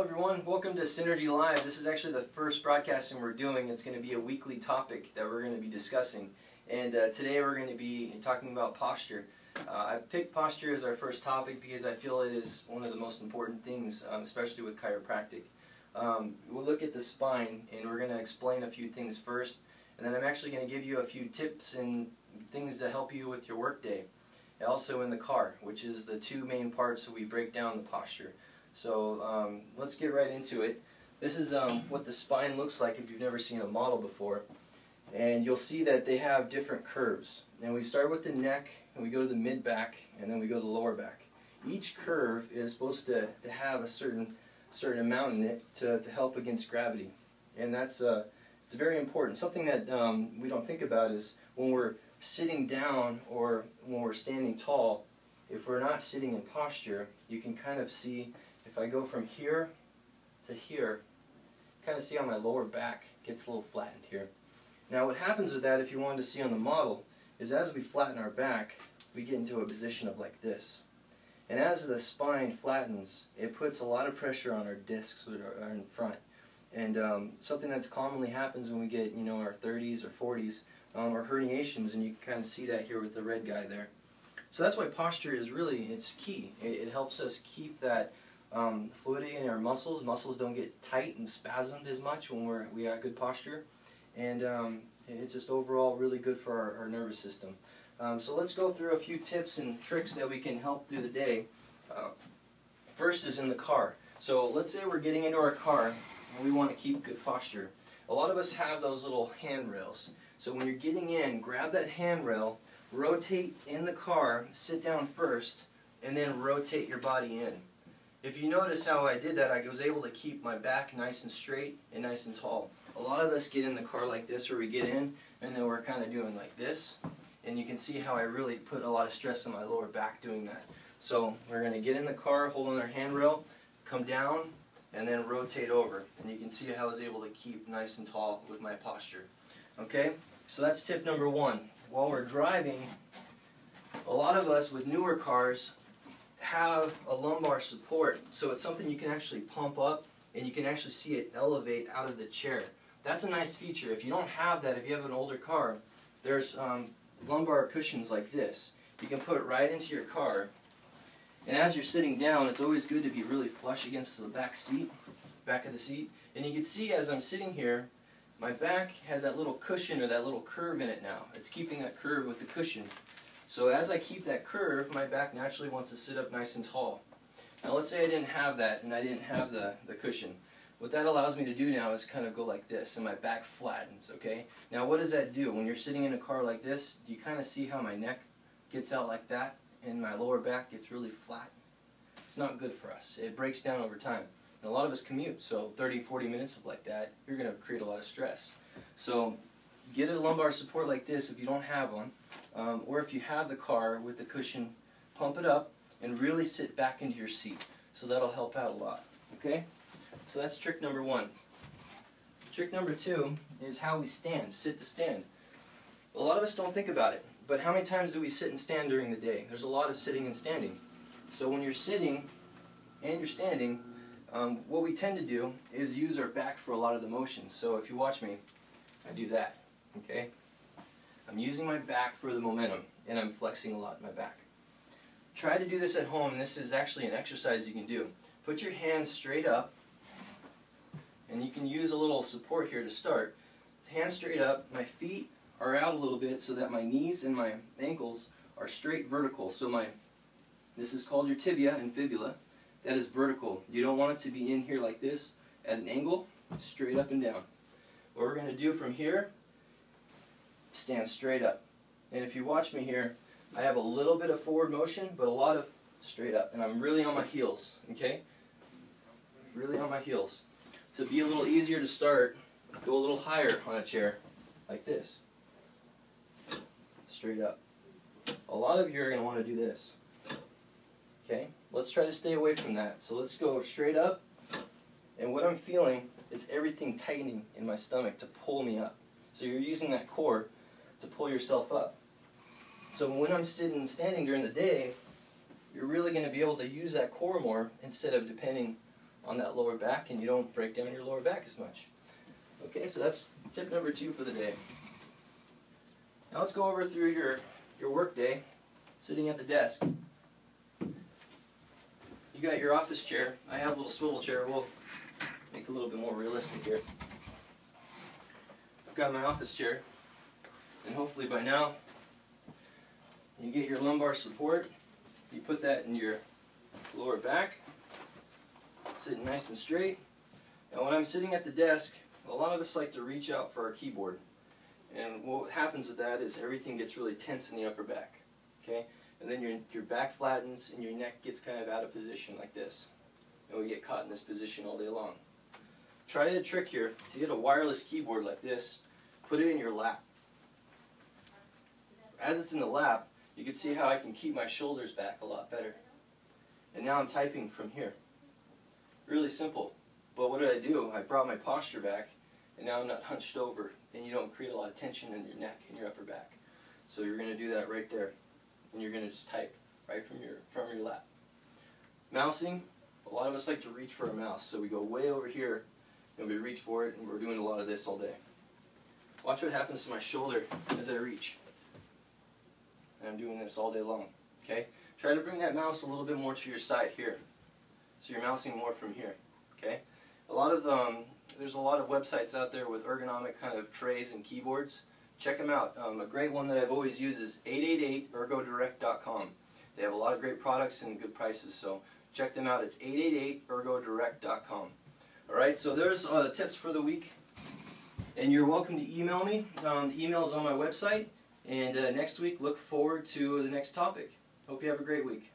everyone, welcome to Synergy Live. This is actually the first broadcasting we're doing. It's going to be a weekly topic that we're going to be discussing. And today we're going to be talking about posture. I picked posture as our first topic because I feel it is one of the most important things, especially with chiropractic. We'll look at the spine and we're going to explain a few things first. And then I'm actually going to give you a few tips and things to help you with your workday. Also in the car, which is the two main parts that we break down the posture. So let's get right into it. This is what the spine looks like if you've never seen a model before. And you'll see that they have different curves. And we start with the neck, and we go to the mid-back, and then we go to the lower back. Each curve is supposed to have a certain amount in it to help against gravity. And that's it's very important. Something that we don't think about is when we're sitting down or when we're standing tall, if we're not sitting in posture, you can kind of see, if I go from here to here, kind of see how my lower back gets a little flattened here. Now what happens with that, if you wanted to see on the model, is as we flatten our back, we get into a position of like this. And as the spine flattens, it puts a lot of pressure on our discs that are in front. And something that's commonly happens when we get, our 30s or 40s, are herniations, and you can kind of see that here with the red guy there. So that's why posture is really, it's key. It helps us keep that fluidity in our muscles. Muscles don't get tight and spasmed as much when we have good posture. And it's just overall really good for our nervous system. So let's go through a few tips and tricks that we can help through the day. First is in the car. So let's say we're getting into our car and we want to keep good posture. A lot of us have those little handrails. So when you're getting in, grab that handrail, rotate in the car, sit down first, and then rotate your body in. If you notice how I did that, I was able to keep my back nice and straight and nice and tall. A lot of us get in the car like this, where we get in, and then we're kind of doing like this. And you can see how I really put a lot of stress on my lower back doing that. So we're going to get in the car, hold on our handrail, come down, and then rotate over. And you can see how I was able to keep nice and tall with my posture. Okay, so that's tip number one. While we're driving, a lot of us with newer cars have a lumbar support, so it's something you can actually pump up and you can actually see it elevate out of the chair. That's a nice feature. If you don't have that, if you have an older car, there's lumbar cushions like this. You can put it right into your car, and as you're sitting down, it's always good to be really flush against the back of the seat. And you can see as I'm sitting here, my back has that little cushion or that little curve in it now. It's keeping that curve with the cushion. So as I keep that curve, my back naturally wants to sit up nice and tall. Now let's say I didn't have that and I didn't have the cushion. What that allows me to do now is kind of go like this and my back flattens, okay? Now what does that do? When you're sitting in a car like this, do you kind of see how my neck gets out like that and my lower back gets really flat? It's not good for us. It breaks down over time. And a lot of us commute, so 30, 40 minutes of like that, you're going to create a lot of stress. So get a lumbar support like this if you don't have one, or if you have the car with the cushion, pump it up and really sit back into your seat. So that'll help out a lot. Okay? So that's trick number one. Trick number two is how we stand, sit to stand. A lot of us don't think about it, but how many times do we sit and stand during the day? There's a lot of sitting and standing. So when you're sitting and you're standing, what we tend to do is use our back for a lot of the motions. So if you watch me, I do that, okay? I'm using my back for the momentum, and I'm flexing a lot in my back. Try to do this at home, and this is actually an exercise you can do. Put your hands straight up, and you can use a little support here to start. Hands straight up, my feet are out a little bit so that my knees and my ankles are straight vertical. So this is called your tibia and fibula. That is vertical. You don't want it to be in here like this at an angle, straight up and down. What we're going to do from here, stand straight up. And if you watch me here, I have a little bit of forward motion, but a lot of straight up. And I'm really on my heels, okay? Really on my heels. To be a little easier to start, go a little higher on a chair, like this. Straight up. A lot of you are going to want to do this. Okay, let's try to stay away from that. So let's go straight up, and what I'm feeling is everything tightening in my stomach to pull me up. So you're using that core to pull yourself up. So when I'm standing during the day, you're really going to be able to use that core more instead of depending on that lower back, and you don't break down your lower back as much. Okay, so that's tip number 2 for the day. Now let's go over through your work day, sitting at the desk. You got your office chair. I have a little swivel chair. We'll make it a little bit more realistic here. I've got my office chair, and hopefully by now you get your lumbar support. You put that in your lower back, sitting nice and straight. Now when I'm sitting at the desk, a lot of us like to reach out for our keyboard. And what happens with that is everything gets really tense in the upper back. Okay? And then your back flattens and your neck gets kind of out of position like this. And we get caught in this position all day long. Try a trick here to get a wireless keyboard like this. Put it in your lap. As it's in the lap, you can see how I can keep my shoulders back a lot better. And now I'm typing from here. Really simple. But what did I do? I brought my posture back, and now I'm not hunched over, and you don't create a lot of tension in your neck and your upper back. So you're going to do that right there, and you're going to just type right from your lap. Mousing, a lot of us like to reach for a mouse, so we go way over here, and we reach for it, and we're doing a lot of this all day. Watch what happens to my shoulder as I reach. And I'm doing this all day long. Okay? Try to bring that mouse a little bit more to your side here. So you're mousing more from here. Okay? There's a lot of websites out there with ergonomic kind of trays and keyboards. Check them out. A great one that I've always used is 888ergodirect.com. They have a lot of great products and good prices, so check them out. It's 888ergodirect.com. Alright, so there's the tips for the week. And you're welcome to email me. The email's on my website. And next week, look forward to the next topic. Hope you have a great week.